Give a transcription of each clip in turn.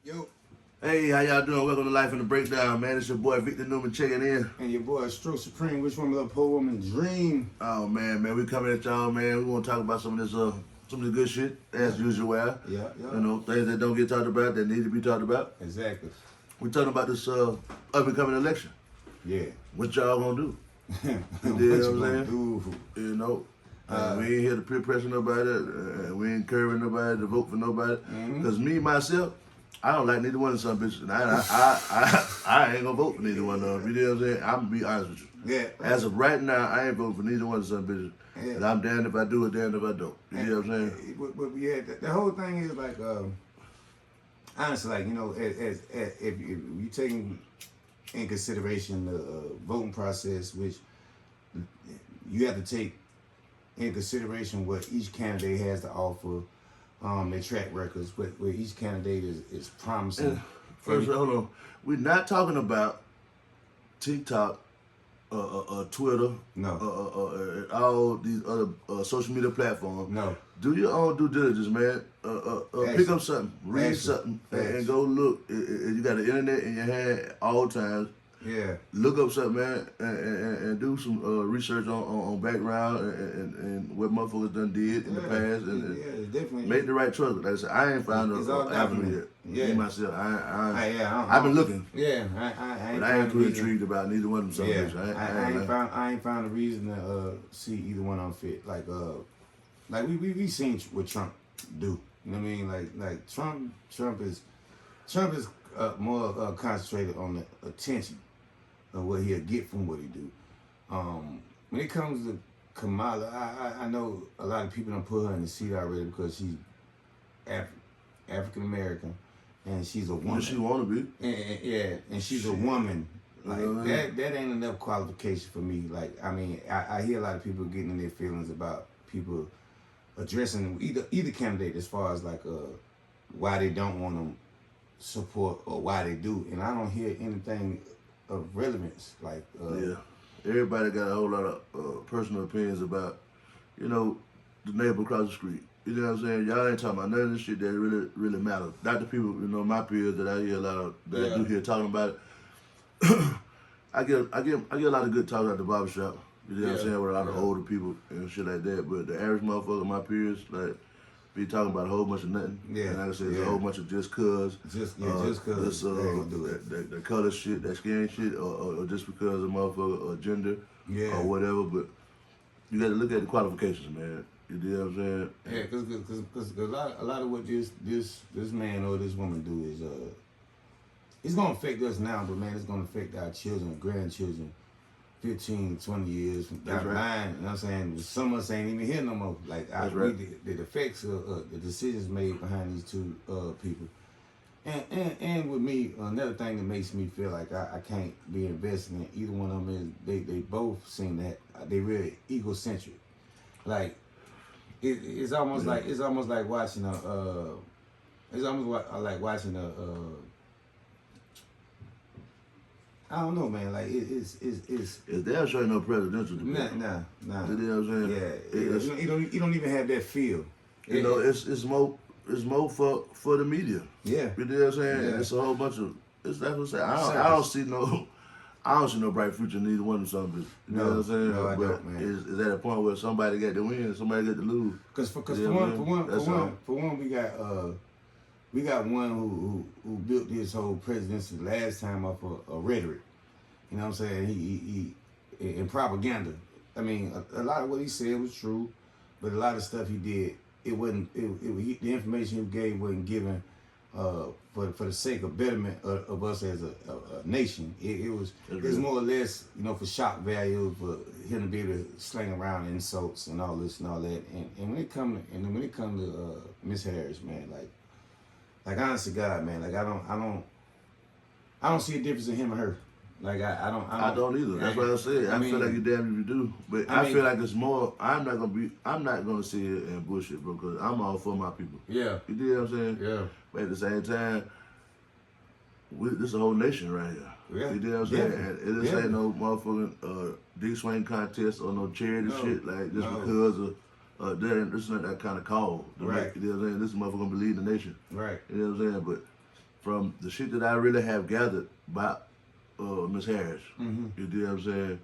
Yo, Hey, how y'all doing? Welcome to Life in the Breakdown, man. It's your boy Victor Newman checking in. and your boy Stroke Supreme. Which one will a poor woman dream? Oh man, we coming at y'all, man. We want to talk about some of the good shit as usual. Yeah. You know, things that don't get talked about that need to be talked about. Exactly. We talking about this up and coming election. Yeah. What y'all gonna do? What You you know what gonna I'm saying? do? You know, we ain't here to peer pressure nobody. We ain't encouraging nobody to vote for nobody. Cause me myself, I don't like neither one of some bitches, and I ain't gonna vote for neither one of them. You know what I'm saying? I'm gonna be honest with you. Yeah. As of right now, I ain't voting for neither one of some bitches. Yeah. And I'm damned if I do it, damned if I don't. You know what I'm saying? But yeah, the whole thing is like, honestly, like as if you taking in consideration the voting process, which you have to take in consideration what each candidate has to offer, their track records, what each candidate is promising. First, hold on. We're not talking about TikTok, Twitter, No. all these other social media platforms. No. Do your own due diligence, man. Pick up something, read something, and go look. You got the internet in your hand all times. Yeah. Look up something, man, and do some research on background and what motherfuckers done did in the past, and definitely. make the right choice. Like I said, I ain't found It's an all avenue documented. yet. Yeah. Me myself, I've been looking, Yeah, but I ain't too intrigued about neither one of them. Yeah, I I ain't found a reason to see either one of them fit. Like we seen what Trump do. You know what I mean? Like Trump is more concentrated on the attention of what he'll get from what he do. When it comes to Kamala, I know a lot of people don't put her in the seat already because she's African American and she's a woman. What she want to be? And she's a woman. Like that ain't enough qualification for me. Like I hear a lot of people getting in their feelings about people addressing either candidate as far as like why they don't want them support or why they do, and I don't hear anything of relevance. Like everybody got a whole lot of personal opinions about, the neighbor across the street. You know what I'm saying? Y'all ain't talking about none of this shit that really matters. Not the people, my peers that I hear a lot of that I do hear talking about it. I get a lot of good talk at the barbershop. You know what I'm saying? With a lot of older people and shit like that. But the average motherfucker, my peers, like, be talking about a whole bunch of nothing. Yeah. And like I said, it's a whole bunch of just cause. Just cause. The color shit, that skin shit, or just because of motherfucker or gender or whatever. But you got to look at the qualifications, man. You know what I'm saying? Yeah, because a lot of what this man or this woman do is it's gonna affect us now, but man, it's gonna affect our children, grandchildren, 15, 20 years down the line. You know what I'm saying? Some of us ain't even here no more. Like the effects of the decisions made behind these two people. And with me, another thing that makes me feel like I can't be invested in either one of them is they both seem that they really egocentric. Like it's almost like watching like watching a I don't know, man. Like it's damn sure ain't no presidential debate. Nah. You know what I'm saying? Yeah, you don't even have that feel. It's more for the media. Yeah. You know what I'm saying? Yeah. It's a whole bunch of. That's what I'm saying. I don't see no bright future in either one of them. You know what I'm saying? No, I but don't, man. Is at a point where somebody got to win and somebody got to lose. Because for one, we got one who built this whole presidency last time off of rhetoric. You know what I'm saying? He in propaganda. I mean, a lot of what he said was true, but a lot of stuff he did, it wasn't. The information he gave wasn't given for the sake of betterment of us as a nation. It was more or less, for shock value, for him to be able to sling around insults and all this and all that. And when it come to Miss Harris, man, like honest to God, man, like I don't see a difference in him and her. Like I don't either. That's what I said. I feel like you're damned if you do, but I feel like it's more. I'm not gonna sit here and bullshit, bro, because I'm all for my people. Yeah. You know what I'm saying? Yeah. But at the same time, this is a whole nation right here. Yeah. You know what I'm saying? And this ain't no motherfucking dick swing contest or no charity shit. Like just because of this is not that kind of call. Right. You know what I'm saying? This motherfucker gonna believe the nation. Right. You know what I'm saying? But from the shit that I really have gathered about Miss Harris. Mm-hmm. You know what I'm saying?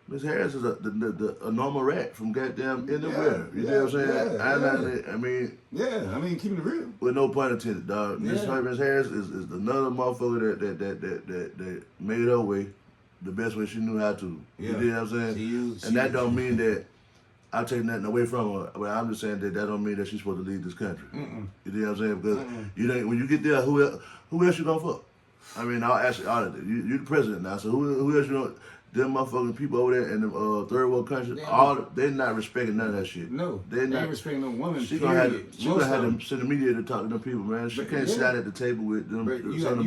Miss Harris is a normal rat from goddamn anywhere. You know what I'm saying? I mean, I mean, keeping it real. With no pun intended, dog. Miss Harris is another motherfucker that made her way the best way she knew how to. You know what I'm saying? And that don't mean that I take nothing away from her, but I'm just saying that don't mean that she's supposed to lead this country. You know what I'm saying? Because you know, when you get there, who else you gonna fuck? I mean, I'll ask you honestly. You the president now, so who else you gonna? Them motherfucking people over there in the third world countries, they're not respecting none of that shit. No, they ain't respecting no woman. She gonna have to send the media to talk to them people, man. She can't sit at the table with them. You got to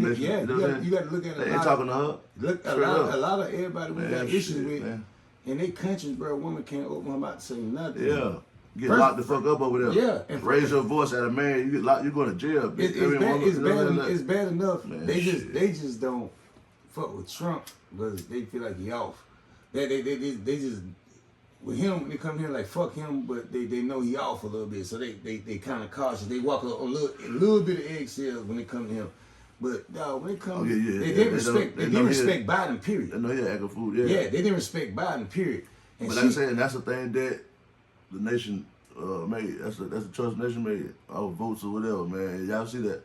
look at they ain't talking to her. Look, a lot of everybody we got issues with. Man. In their countries, bro, a woman can't open her mouth to say nothing. Yeah. Get locked the fuck up over there. Yeah. And raise your voice at a man, you get locked, you going to jail. It's bad enough. Man, they just don't fuck with Trump because they feel like he off. They just with him, when they come here like fuck him, but they know he off a little bit, so they kind of cautious. They walk a little bit of eggshells when they come to him. But dog, when it comes, they didn't respect Biden. Period. They know he acting fool. Yeah, they didn't respect Biden. Period. And but I'm saying that's the thing that the nation made. That's the choice the nation made. Our votes or whatever, man. Y'all see that?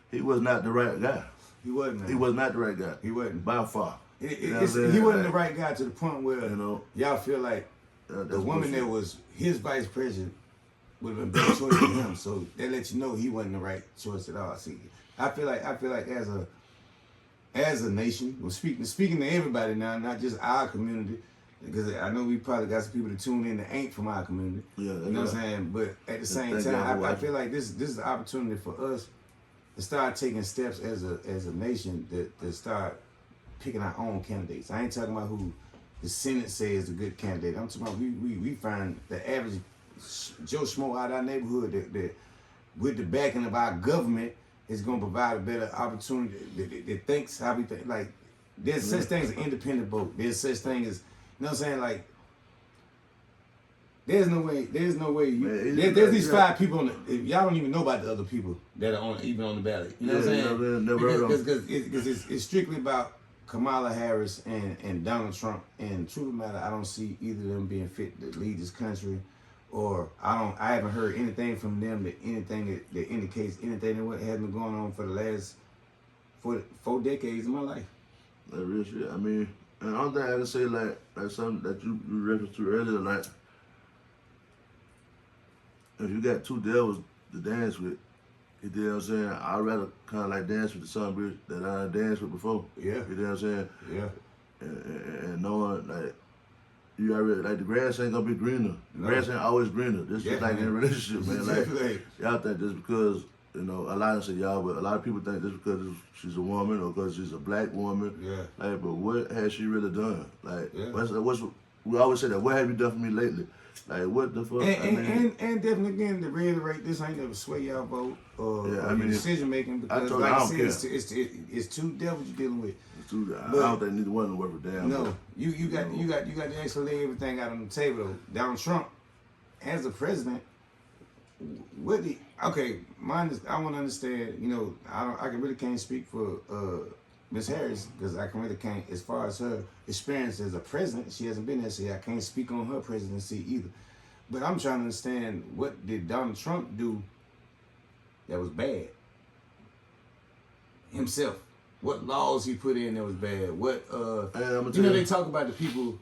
He was not the right guy. He wasn't. Man. He was not the right guy. He wasn't by far. He wasn't the right guy to the point where y'all feel like the woman that was his vice president would have been better choice than him. So that lets you know he wasn't the right choice at all. See, I feel like as a nation, we're speaking to everybody now, not just our community, because I know we probably got some people that tune in that ain't from our community. Yeah, you know what I'm saying? But at the same time, I feel like this is an opportunity for us to start taking steps as a nation to start picking our own candidates. I ain't talking about who the Senate says is a good candidate. I'm talking about we find the average Joe Schmo out of our neighborhood that with the backing of our government is going to provide a better opportunity that thinks how we think. Like, there's such thing as an independent vote. There's such thing as, you know what I'm saying? Like, there's no way. There's there's these 5 people y'all don't even know about the other people that are even on the ballot. You know what I'm saying? Because it's strictly about Kamala Harris and Donald Trump. And truth of the matter, I don't see either of them being fit to lead this country. Or I haven't heard anything from them that indicates anything that what has been going on for the last 4 decades of my life. That real shit. I mean, and the only thing I can say like something that you referenced to earlier, like if you got 2 devils to dance with, you know what I'm saying? I'd rather kind of like dance with the son bitch that I danced with before. Yeah. You know what I'm saying? Yeah. And knowing like. You already like the grass ain't gonna be greener. The grass ain't always greener. This is like in a relationship, man. Like y'all think just because a lot of say y'all, but a lot of people think just because she's a woman or because she's a black woman. Yeah. Like, but what has she really done? Like, what's we always say that? What have you done for me lately? Like, what the fuck? And definitely again to reiterate, this ain't never sway y'all vote or your decision making because like I said, it's 2 devils you're dealing with. I don't think neither one of them work for damn. No, you got to actually lay everything out on the table though. Donald Trump, as a president, I want to understand. I really can't speak for Miss Harris because I really can't. As far as her experience as a president, she hasn't been there, so I can't speak on her presidency either. But I'm trying to understand what did Donald Trump do that was bad himself. What laws he put in that was bad? What they talk about the people.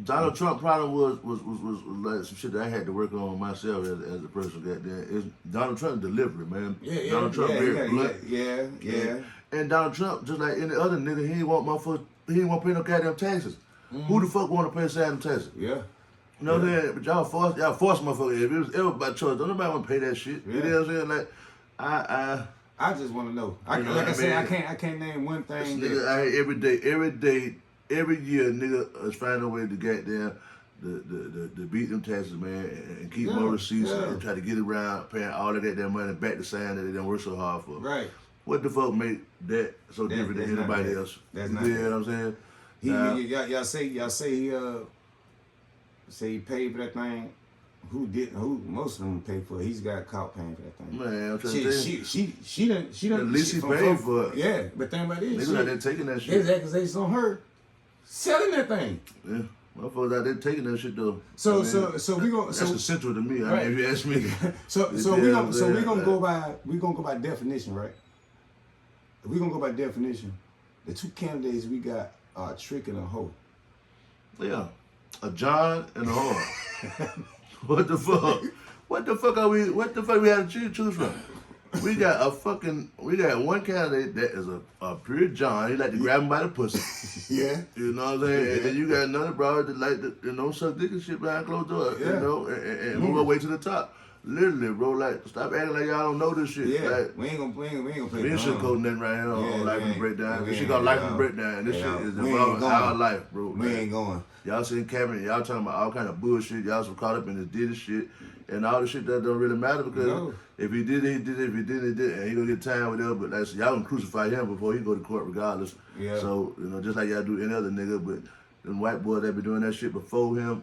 Donald Trump problem was like some shit that I had to work on myself as a person. Goddamn, Donald Trump delivery, man. Yeah, Donald Trump very blunt. Yeah. And Donald Trump, just like any other nigga, he ain't want pay no goddamn taxes. Mm-hmm. Who the fuck want to pay goddamn taxes? Yeah. You know what I'm saying? But y'all force motherfucker. If it was ever by choice, don't nobody want to pay that shit. Yeah. You know what I'm saying? Like I just want to know. I can't name one thing. Every day, every year, nigga is finding a way to get down to beat them taxes, man, and keep more receipts and try to get around paying all of that money back to saying that they didn't work so hard for. Right. What the fuck make that so different than anybody else? That's you not know what I'm saying? Y'all say he paid for that thing who most of them pay for it. He's got caught paying for that thing. Man, I'm trying to tell you. She done. At least he paid for it. Yeah, but think about this. Niggas out there taking that shit. There's accusations on her selling that thing. Yeah. Motherfuckers out there taking that shit though. So we gonna that's essential to me. Right. I mean, if you ask me. so we gonna go by definition, right? If we gonna go by definition, the two candidates we got are a trick and a hoe. Yeah, a John and a whore. What the fuck? What the fuck are we? What the fuck we have to choose from? We got one candidate that is a pure John. He like to grab him by the pussy. Yeah. You know what I'm saying? Yeah. And then you got another brother that like to, suck dick and shit behind closed doors. Yeah. You know, and move our way to the top. Literally, bro, like, stop acting like y'all don't know this shit. Yeah, like, we ain't gonna play. We ain't sugarcoating nothing right here on Life and Breakdown. This shit called Life and Breakdown. This shit is about our life, bro. We ain't going. Y'all seen Cameron, y'all talking about all kind of bullshit. Y'all so caught up in this Diddy shit and all the shit that don't really matter because if he did it, he did it. If he didn't, he did it. And he gonna get time with them. But that's, y'all gonna crucify him before he go to court regardless. Yeah. So, just like y'all do any other nigga, but them white boys that been doing that shit before him,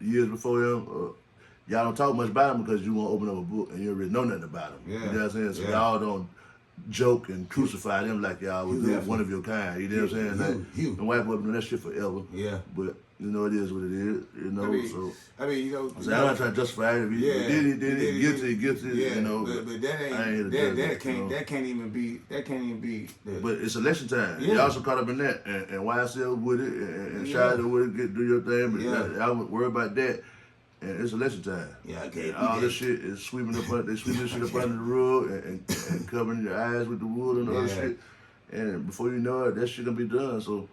years before him, y'all don't talk much about him because you won't open up a book and you don't really know nothing about him. Yeah. You know what I'm saying? So y'all don't joke and crucify them like y'all would do one of your kind. You know what I'm saying? Like, the white boy been doing that shit forever. Yeah. But, it is what it is. I mean, I'm not trying to justify it. If he did it, guilty. Yeah. But that can't even be. But it's election time. Yeah. Y'all also caught up in that, and YSL with it, and Shida with it, do your thing. But I would worry about that. And it's election time. Yeah, okay. All this shit is sweeping this shit up under the rug and covering your eyes with the wood and all that shit. And before you know it, that shit gonna be done. So,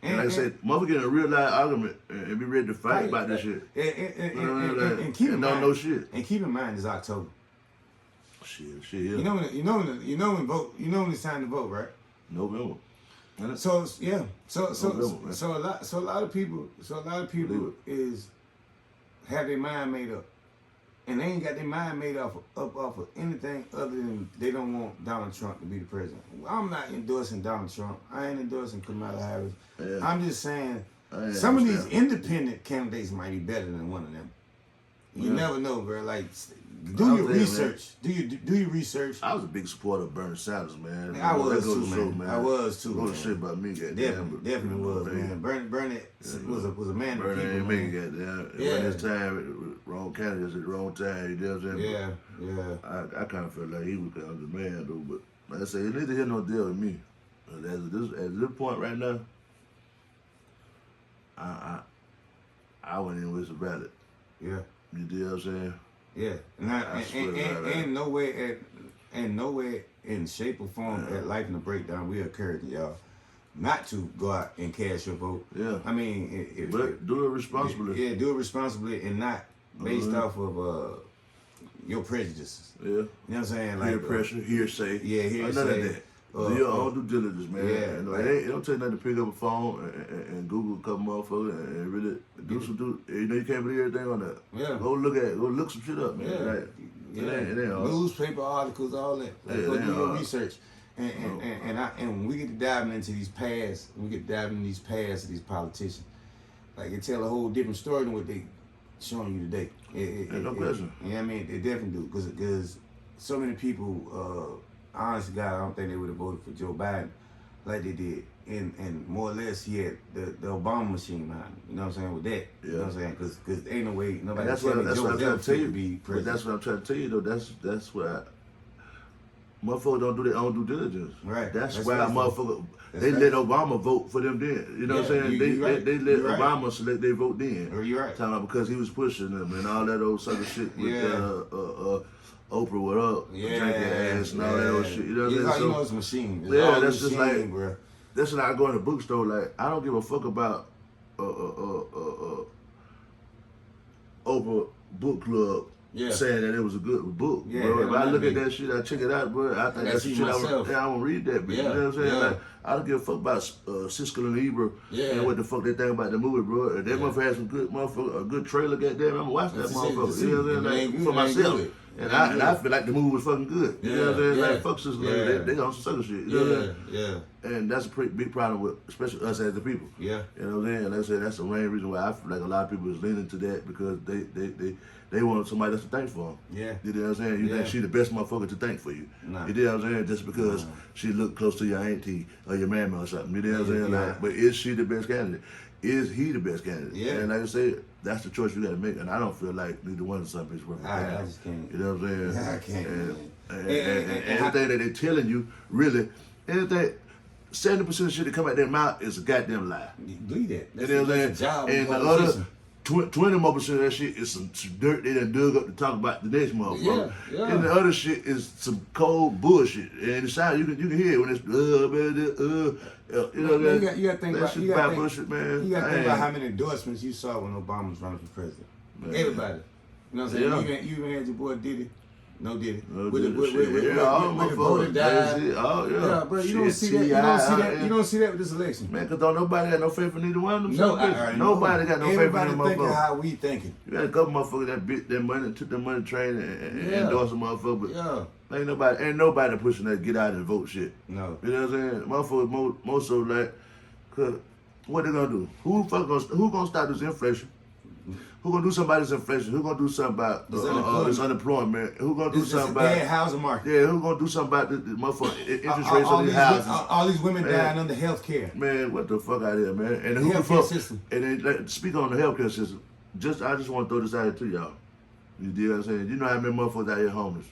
like I said, motherfucker get in a real live argument and be ready to fight about this shit. And keep in mind, no shit. And keep in mind, it's October. Shit. Yeah. You know when vote. You know when it's time to vote, right? November. So yeah. So a lot of people is have their mind made up, and they ain't got their mind made up off of anything other than they don't want Donald Trump to be the president. I'm not endorsing Donald Trump. I ain't endorsing Kamala Harris. Yeah. I'm just saying some of these independent candidates might be better than one of them. You never know, bro. Like, do your research. Man. Do your research. I was a big supporter of Bernie Sanders, man. I was too, man. I was too. Don't shit about me, goddamn. Definitely was, man. Bernie was a man of people. Bernie ain't making goddamn. Yeah. When his time, wrong candidates at the wrong time. You know what I'm saying? Yeah. I kind of felt like he was kind of the man, though. But like I say, it neither here nor there with me. At this point right now, I wouldn't even wish about it. Yeah. You know what I'm saying? Yeah. And nowhere in shape or form at Life in the Breakdown we encourage y'all not to go out and cast your vote. Yeah. I mean, but do it responsibly. Yeah, do it responsibly and not based off of your prejudices. Yeah. You know what I'm saying? Like peer pressure, hearsay. Yeah, hearsay. None of that. Do your own due diligence, man. Yeah, it don't take nothing to pick up a phone and Google a couple motherfuckers and really do some. You can't believe everything on that. Yeah. Go look some shit up, man. Yeah. It ain't hard. Newspaper articles, all that. Go do your research. And when we get to diving into these paths, of these politicians, like it tell a whole different story than what they showing you today. No question. Yeah, I mean, they definitely do because so many people. Honestly, God, I don't think they would have voted for Joe Biden like they did. And more or less, he had the Obama machine behind him. You know what I'm saying? With that. You know what I'm saying? Because ain't no way nobody that's what I'm trying to tell you. Be president. But that's what I'm trying to tell you, though. That's why motherfuckers don't do their own due diligence. Right. That's why motherfuckers, they let Obama vote for them then. You know what I'm saying? They let Obama select their vote then. You're right. Talking about because he was pushing them and all that old sucker shit with Oprah, what up? Drinking ass and all that old shit. You know what I'm saying? You know it's a machine. That's just like, bro. That's when I go in the bookstore. Like, I don't give a fuck about Oprah Book Club saying that it was a good book, bro. If I look at that shit, I check it out, bro. I think that's shit I want to read that, bitch. You know what I'm saying? Like, I don't give a fuck about Siskel and Ebert Yeah. and what the fuck they think about the movie, bro. If that motherfucker has some good motherfucker, a good trailer, goddamn, I'm gonna watch that motherfucker. You know what I'm saying? Like, for myself. And I feel like the movie was fucking good. You know what I'm saying? Like, fuck Siskel and Ebert, they on some sucker shit. You know what I'm saying? And that's a pretty big problem with, especially us as the people. Yeah. You know what I'm saying? Like I said, that's the main reason why I feel like a lot of people is leaning to that because they want somebody else to think for them. Yeah. You know what I'm saying? You think she the best motherfucker to think for you. Nah. You know what I'm saying? Just because she look close to your auntie or your mama or something. You know what I'm saying? Like, but is she the best candidate? Is he the best candidate? Yeah. And like I said, that's the choice you got to make. And I don't feel like neither one of something is worth I just can't. You know what I'm saying? I can't. And everything that they're telling you, really, anything, 70% of shit that come out their mouth is a goddamn lie. Believe that. You know what I'm saying? And the other 20 more percent of that shit is some dirt they done dug up to talk about the next motherfucker. Yeah. And the other shit is some cold bullshit. And it sounds, you can hear it when it's you know you got to think that about shit about bullshit, man. You got to think about how many endorsements you saw when Obama was running for president. Man. Everybody. You know what I'm saying? Yeah. You even had your boy Diddy. No Diddy. No With Diddy, the voting died. Yeah, bro, you don't see that. You don't see that. You don't see that with this election. Man, because don't nobody got no faith in neither one of them. Nobody got no faith in them Everybody thinking motherfuckers. how we thinking. You had a couple motherfuckers that bit their money, took their money train and endorsed a motherfucker. But ain't nobody pushing that get out and vote shit. No. You know what I'm saying? Motherfuckers most so like, cause what they gonna do? Who gonna stop this inflation? Who gonna do something about this inflation? Who gonna do something about this unemployment? Who gonna do something about bad housing market? Yeah, who gonna do something about the motherfucking interest rates on these houses? All these women dying under health care. Man, what the fuck out of here, man? And who the healthcare fuck? system. And then like, speak on the healthcare system. I just want to throw this out here to y'all. You dig what I'm saying? You know how many motherfuckers out here homeless?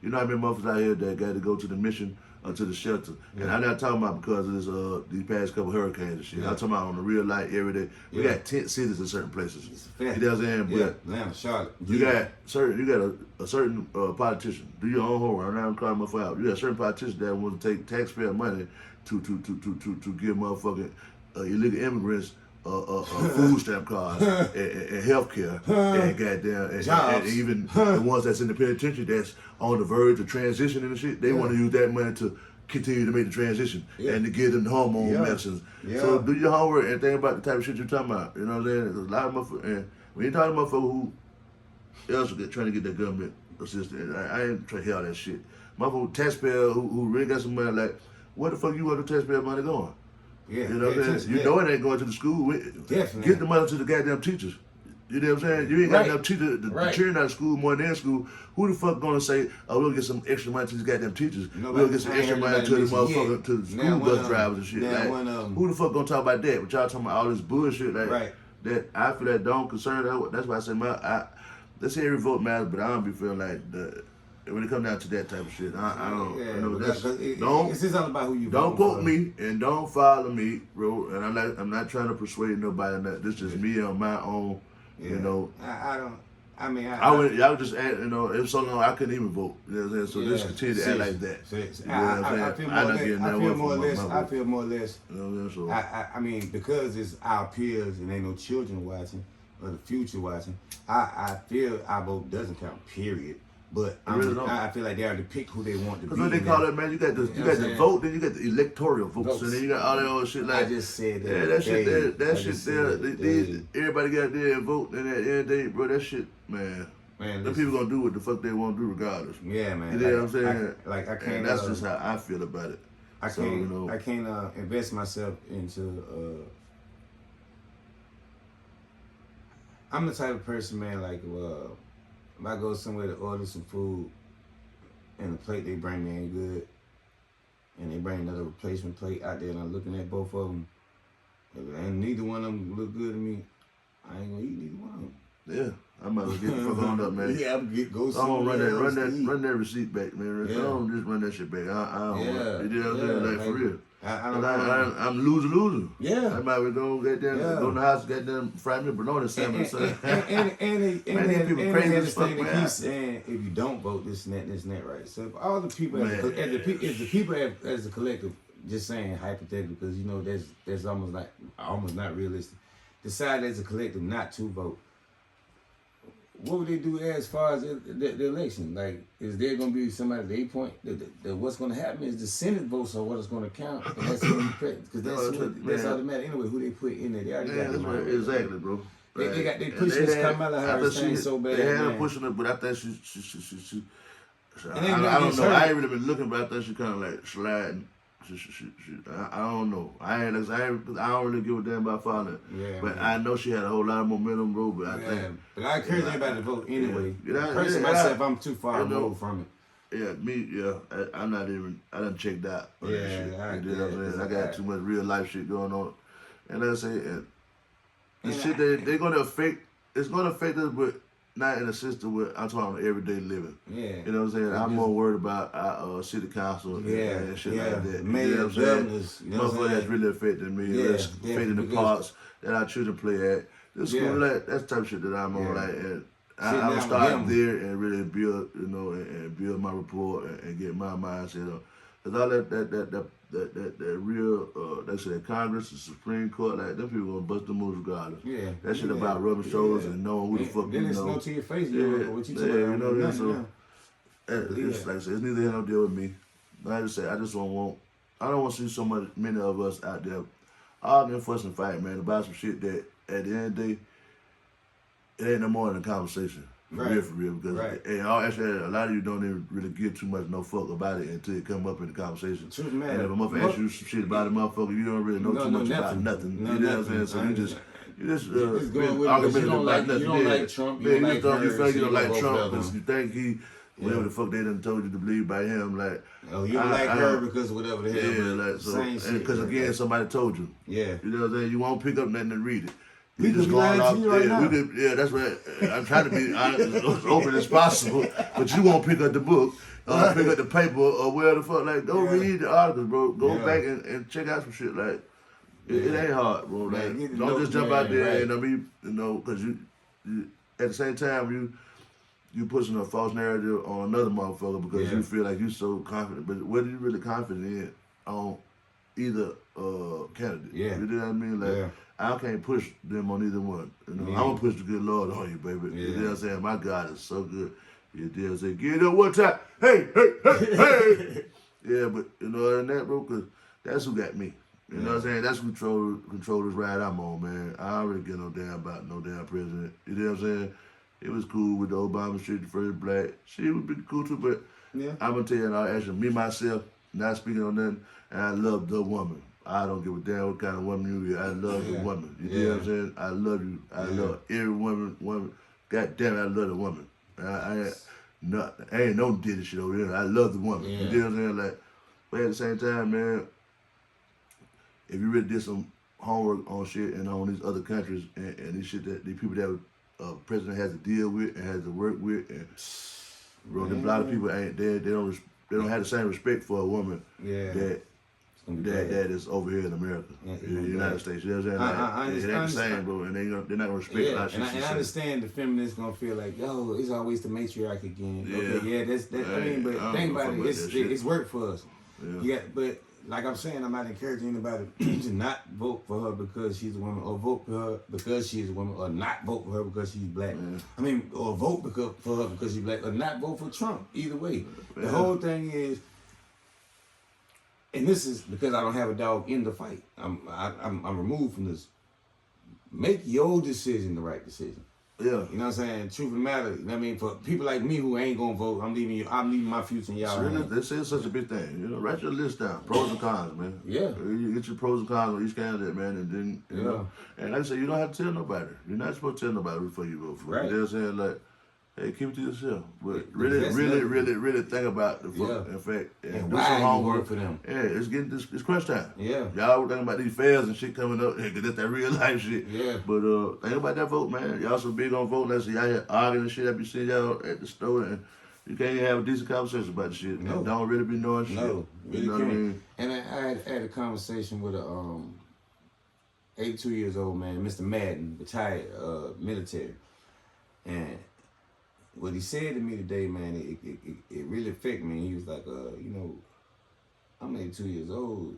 You know how many motherfuckers out here that got to go to the mission or to the shelter? And I'm not talking about because of this these past couple hurricanes and shit. I'm talking about on the real life every day. We got tent cities in certain places. You know what I'm saying? But Atlanta, Charlotte. you got a certain politician. Do your own homework. I'm not calling motherfucker out. You got a certain politician that want to take taxpayer money to give motherfucking illegal immigrants food stamp cards and health care and goddamn and even the ones that's in the penitentiary that's on the verge of transitioning and shit, they want to use that money to continue to make the transition and to give them the hormone medicines. So do your homework and think about the type of shit you're talking about. You know what I'm saying? There's a lot of motherfuckers, and when you're talking about motherfuckers who else trying to get that government assistance, I ain't trying to hear all that shit. Motherfucker taxpayer who really got some money, like, where the fuck you want the taxpayer money going? Yeah, you know what I'm saying? You know it ain't going to the school. Definitely. Get the money to the goddamn teachers. You know what I'm saying? You ain't got enough teachers. The children out of school more than in school. Who the fuck gonna say, oh, we'll get some extra money to these goddamn teachers? We'll get some extra money to the motherfucker, to the school bus drivers and shit. Like, who the fuck gonna talk about that? But y'all talking about all this bullshit like that I feel that don't concern that. That's why I say let's say every vote matters, but I don't be feeling like when it comes down to that type of shit, I don't. You know, it's just all about who you. Don't quote me and don't follow me, bro. And I'm not trying to persuade nobody. That this is me on my own. Yeah. You know, I don't. I mean, y'all just add. You know, it was so long I couldn't even vote. You know what I'm saying? So just continue to act like that. I feel more or less. You know what I'm saying? I mean, because it's our peers and ain't no children watching or the future watching. I feel our vote doesn't count. Period. But I feel like they already pick who they want to be. Because what they call it, man, you got the vote, then you got the electoral votes, and then you got all that other shit like. I just said that. Yeah, that shit there. Everybody got there and vote, and at the end of the day, bro, that shit, man. The people gonna do what the fuck they want to do regardless. Yeah, man. You know what I'm saying? I can't. And that's just how I feel about it. I can't invest myself into. I'm the type of person, man. Like, if I go somewhere to order some food, and the plate they bring me ain't good, and they bring another replacement plate out there, and I'm looking at both of them, and neither one of them look good to me, I ain't gonna eat neither one of them. Yeah, I might as well get the fuck on up, man. Yeah, go somewhere run that receipt back, man. I don't just run that shit back. I don't want. You know what I'm saying? Like, for real. I'm loser. Yeah. I might as well go get them, go in the house, get them fried me bologna sandwich. And people crazy as fuck, man. They keep saying if you don't vote this and that, right? So if all the people, as the people as a collective, just saying hypothetically, because you know that's almost not realistic. Decide as a collective not to vote. what would they do as far as the election? Like, is there going to be somebody they point that what's going to happen is the Senate votes are what is going to count, and that's going to be present because that's all that matters anyway. Who they put in there, they already got them right. Exactly, bro. They pushing this Kamala Harris thing so bad. They had her pushing it, but I think she I don't know. I ain't really been looking, but I think she kind of like sliding. I don't know. I don't really give a damn about following it. Yeah, but man. I know she had a whole lot of momentum, bro. But I think. But I encourage everybody to vote anyway. Personally, myself, I'm too far removed from it. Yeah, me. Yeah, I'm not even. I done checked out. Yeah, shit. You know what I'm saying? I got too much real life shit going on, and let's say, the shit they're gonna affect. It's gonna affect us, but not in a system where I'm talking about everyday living. Yeah. You know what I'm saying? I'm more worried about our city council and shit like that. Mayor, you know what I'm governors, saying? Motherfucker that's really affecting me. That's affecting the parks that our children play at. This school, like, that's the type of shit that I'm on. Like, and I'm gonna start there and really build, and build my rapport and get my mindset up. Cause all that real, they say Congress, the Supreme Court, like them people gonna bust the moves regardless. Yeah. That shit about rubbing shoulders and knowing who the fuck you know. Then it's no to your face. What you so it's like I said, it's neither here nor there with me. Like I say, I don't want to see many of us out there arguing, fussing, fighting, man, about some shit that at the end of the day, it ain't no more than a conversation. For real, because actually, a lot of you don't even really give too much no fuck about it until it come up in the conversation. Truth matter. And if a motherfucker asks you some shit about a motherfucker, you don't really know too much about nothing. You know what I'm saying? So you just argumentative about nothing. You don't like Trump. You don't like Trump because you think he, whatever the fuck they done told you to believe by him, like. Oh, you don't like her because of whatever the hell. Yeah, like so. Because again, somebody told you. Yeah. You know what I'm saying? You won't pick up nothing and read it. We just going off. That's right. I'm trying to be as open as possible, but you won't pick up the book, pick up the paper, or where the fuck. Like, go read the articles, bro. Go back and check out some shit. Like, it ain't hard, bro. Like, don't just jump out there and because you at the same time you pushing a false narrative on another motherfucker because you feel like you so confident. But what are you really confident in on either candidate? Yeah. You know what I mean? Like. I can't push them on either one. I'm gonna push the good Lord on you, baby. You know what I'm saying? My God is so good. You know what I'm saying? Get it up one time. Hey. Yeah, but other than that, bro, because that's who got me. You know what I'm saying? That's who control this ride I'm on, man. I don't really get no damn about no damn president. You know what I'm saying? It was cool with the Obama shit, the first black. She would be cool too, but I'm gonna tell you now, actually, me myself, not speaking on nothing, and I love the woman. I don't give a damn what kind of woman you are. I love the woman. You know what I'm saying? I love you. I love every woman. God damn it, I love the woman. I ain't no did shit over here. I love the woman. You know what I'm saying? Like, but at the same time, man, if you really did some homework on shit and on these other countries and these shit that these people that a president has to deal with and has to work with, and bro, a lot of people ain't they don't have the same respect for a woman that is over here in America, in the United States. You know what I'm saying? Like, it ain't the same, bro, and they're not gonna respect a lot of shit. And I understand the feminists gonna feel like, yo, it's always the matriarch again. I mean, but think about it, it's work for us. Yeah, but like I'm saying, I'm not encouraging anybody to not vote for her because she's a woman, or vote for her because she's a woman, or not vote for her because she's black. I mean, or vote for her because she's black, or not vote for Trump. Either way, the whole thing is. And this is because I don't have a dog in the fight. I'm removed from this. Make your decision the right decision. Yeah. You know what I'm saying? Truth of the matter. I mean, for people like me who ain't gonna vote, I'm leaving my future in y'all. This is such a big thing. Write your list down. Pros and cons, man. Yeah. You get your pros and cons on each candidate, man, and then you know. And like I said, you don't have to tell nobody. You're not supposed to tell nobody before you vote for. Right. You know what I'm saying? Like, hey, keep it to yourself. But really think about the in fact, and do some homework for them. Yeah, it's crunch time. Yeah. Y'all thinking about these fairs and shit coming up, because that's that real life shit. Yeah. But think about that vote, man. Y'all so big on voting. Let's see, y'all here arguing and shit. I be seeing y'all at the store, and you can't even have a decent conversation about the shit. No. Don't really be knowing shit. No, really you know can't. What I mean? And I had a conversation with a 82 years old man, Mr. Madden, retired military, and what he said to me today, man, it really affected me. He was like, I'm 82 years old.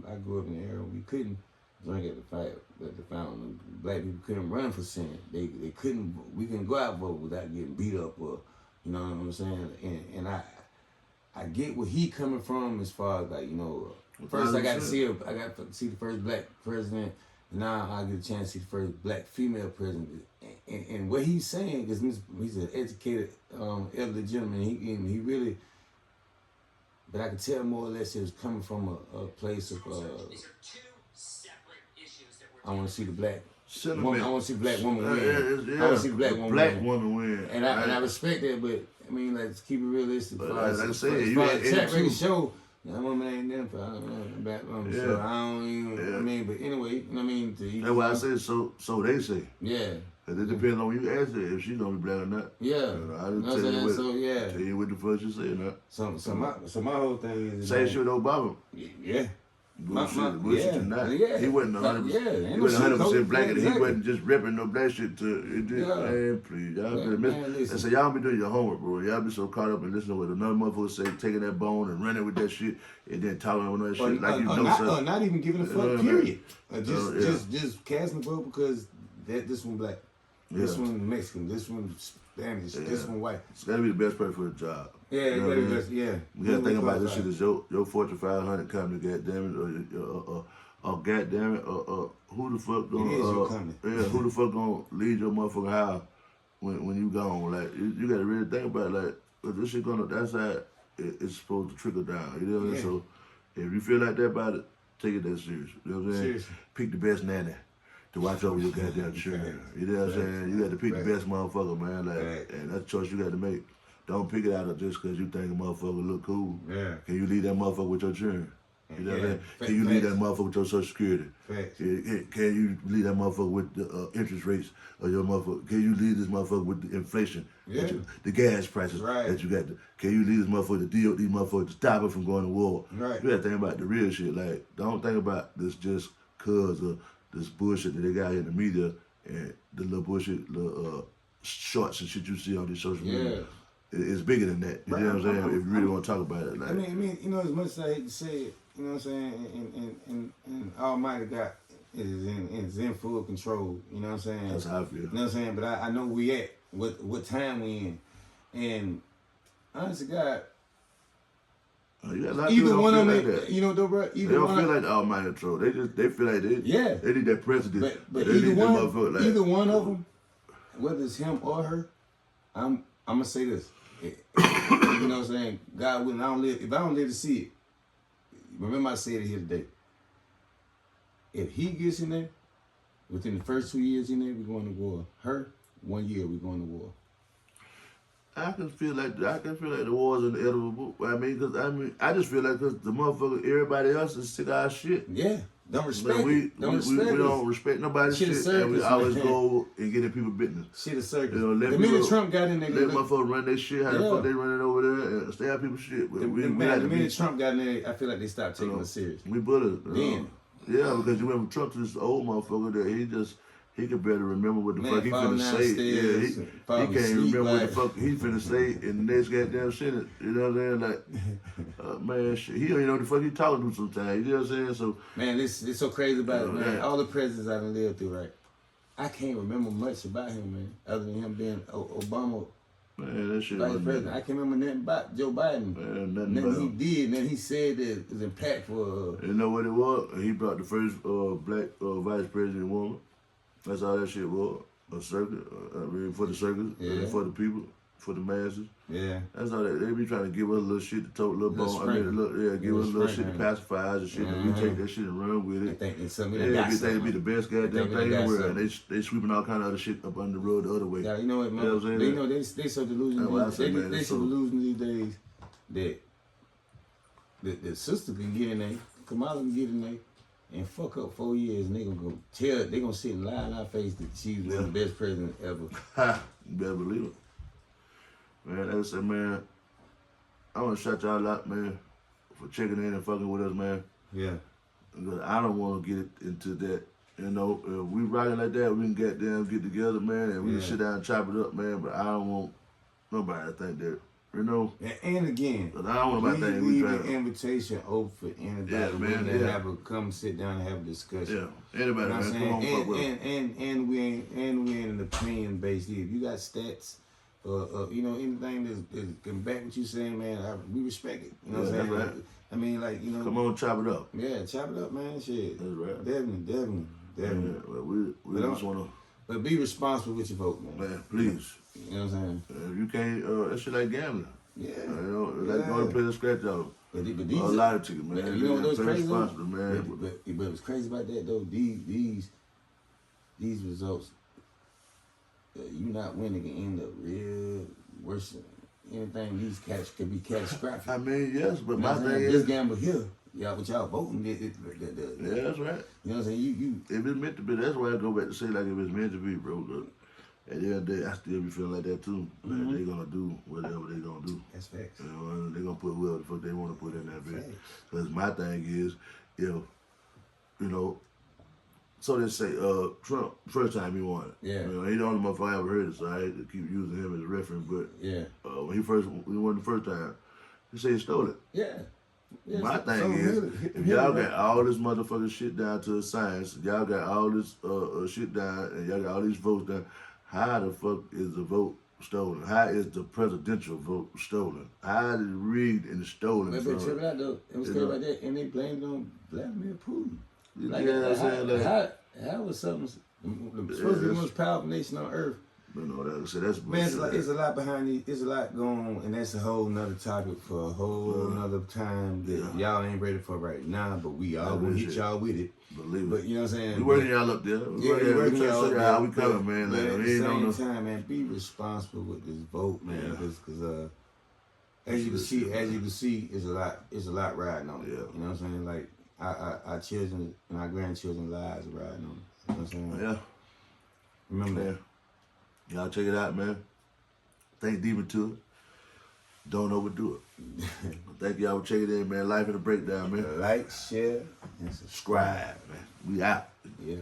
I grew up in an era we couldn't drink at the fight, at the fountain. Black people couldn't run for Senate. They couldn't. We couldn't go out vote without getting beat up or, you know what I'm saying. And I get where he coming from as far as like, you know. First I got to see the first black president. Now I get a chance to see the first black female president. And what he's saying is he's an educated elderly gentleman. He really. But I could tell more or less it was coming from a place of. I want to see the black woman. I want to see the black woman win. I want to see the black woman win. And I respect that, but I mean, let's keep it realistic. But like I said, you got chat record show. That woman ain't there for black woman. Yeah. So I don't even. Yeah. I mean, but anyway, you know what I mean. That's why I said so. They say. Yeah. Cause it depends on when you ask her if she's gonna be black or not. Yeah. I didn't tell you what. Tell you what the fuck she said. Not. So my whole thing is. Same shit with Obama. Yeah. Bullshit tonight. Yeah. He wasn't 100%. He wasn't 100% black, and he wasn't just repping no black shit to it. Man, please, y'all better miss. And so y'all be doing your homework, bro. Y'all be so caught up in listening to what another motherfucker say, taking that bone and running with that shit, and then talking about that shit like you know something. Not even giving a fuck. Period. Just casting the vote because this one black, this one Mexican, this one Spanish, this one white. It's gotta be the best person for the job. Yeah, you know the best. Yeah. You gotta think about this shit as your Fortune 500 company, goddamn it, or goddamn it, who the fuck gonna who the fuck gonna lead your motherfucking house when you gone? Like you gotta really think about it, like this shit that's how it's supposed to trickle down. You know what I'm saying? So if you feel like that about it, take it that serious. You know what I'm saying? Seriously. Pick the best nanny to watch over your goddamn children. You know what I'm saying? You got to pick the best motherfucker, man. Like, and that's a choice you got to make. Don't pick it out of just because you think a motherfucker look cool. Yeah. Can you leave that motherfucker with your children? You know what I'm saying? Can you leave that motherfucker with your Social Security? Can you leave that motherfucker with the interest rates of your motherfucker? Can you leave this motherfucker with the inflation? Yeah. The gas prices that you got? Can you leave this motherfucker to deal with these motherfuckers to stop it from going to war? Right. You got to think about the real shit. Like, don't think about this just cause of this bullshit that they got in the media and the little bullshit, shorts and shit you see on these social media. It's bigger than that. You know what I'm saying? If you really want to talk about it. Like, I mean, you know, as much as I hate to say it, you know what I'm saying, and Almighty God is in full control. You know what I'm saying? That's how I feel. You know what I'm saying? But I know we at what time we in, and honestly, God. Either one of them, you know, though, bro. They don't feel like the Almighty control. They feel like they need that president. But either one of them, whether it's him or her, I'm gonna say this. You know what I'm saying? God willing, if I don't live to see it, remember I said it here today. If he gets in there, within the first 2 years in there, we're going to war. Her, 1 year, we're going to war. I can feel like the war's inevitable. I just feel like because the motherfucker, everybody else is sick of our shit. Yeah, don't respect we don't respect nobody's shit, and we always go and get in people's business. Shit is circus. You know, the minute Trump got in there, let motherfuckers run their shit. How the fuck they running over there and stay out people's shit? The minute Trump got in there, I feel like they stopped taking us serious. We bullied. Yeah, because you remember Trump to this old motherfucker that he could barely remember what the fuck he finna say. Yeah, he can't remember what the fuck he finna say in the next goddamn sentence. You know what I'm saying? Like, man, shit, he don't even know what the fuck he talking to sometimes. You know what I'm saying? So, man, it's so crazy about it, man. All the presidents I done lived through, right? I can't remember much about him, man, other than him being Obama. Man, that shit vice president. I can't remember nothing about Joe Biden. Man, nothing he did, nothing he said that was impactful. You know what it was? He brought the first black vice president woman. That's all that shit was. A circus. For the circus, for the people, for the masses. Yeah. That's all that. They be trying to give us a little shit to tote, little bone. Give us a little shit to pacify us and shit. And we take that shit and run with it. They think they be the best goddamn thing in the world. And they sweeping all kind of other shit up under the road the other way. Yeah, you know what, man? You know they so delusional. They so delusional these days that the sister can get in there, Kamala can get in there. And fuck up 4 years, and they gonna sit and lie in our face that she was one of the best presidents ever. You better believe it. Man, that's it, man. I wanna shout y'all out, man, for checking in and fucking with us, man. Yeah. Because I don't wanna get into that. You know, if we rocking like that, we can get together, man, and we can sit down and chop it up, man. But I don't want nobody to think that You know. And again, But I don't want my thing. Leave an invitation open for anybody man, to have a come sit down and have a discussion. Yeah, anybody, man, come on, fuck with us. And we ain't an opinion based here. If you got stats, you know, anything that's can back what you saying, man, we respect it. You know what I'm saying? Right. I mean, like, you know. Come on, chop it up. Yeah, chop it up, man. Shit. That's right. Definitely. Yeah, well, we just want to. But be responsible with your vote, man. Man, please. You know what I'm saying? If you can't, that shit like gambling. Yeah. You know, like going to play the scratch out. But a these lot of tickets, man. You know what was crazy? Man. But what's crazy about that though? These results, you not winning can end up real worse than anything. These could be catastrophic. I mean, yes, but my thing this is gamble here. Y'all, what y'all voting? Yeah, that's right. You know what I'm saying? You if it's meant to be, that's why I go back to say like if it's meant to be, bro. Look, at the end of the day, I still be feeling like that too. Like they gonna do whatever they gonna do. That's facts. You know, they gonna put whoever the fuck they want to put in that bitch. Because my thing is, you know, so they say Trump first time he won it. Yeah. You know, he the only motherfucker I ever heard it, so I hate to keep using him as a reference. But yeah, when he won the first time, he said he stole it. Yeah. Yeah, my thing is, if y'all got all this motherfucking shit down to a science, y'all got all this shit down, and y'all got all these votes down, how the fuck is the vote stolen? How is the presidential vote stolen? How is it rigged and stolen? But check it out though. It was clear about that, and they blamed it on Vladimir Putin. Like, how was something supposed to be the most powerful nation on earth? You know, that's man, it's a lot behind it. It's a lot going on, and that's a whole nother topic for a whole nother time that y'all ain't ready for right now. But we all gonna hit y'all with it. Believe but you know what I'm saying? We working y'all up there. We working y'all up there. How we coming, man? But at the same time, man, be responsible with this vote, man, because as you can see, it's a lot riding on it. Yeah. You know what I'm saying? Like our children and our grandchildren's lives are riding on it. You know what I'm saying? Yeah. Remember that. Y'all check it out, man. Think deep into it. Don't overdo it. Thank y'all for checking in, man. Life in a Breakdown, man. Like, share, and subscribe, man. We out. Yeah.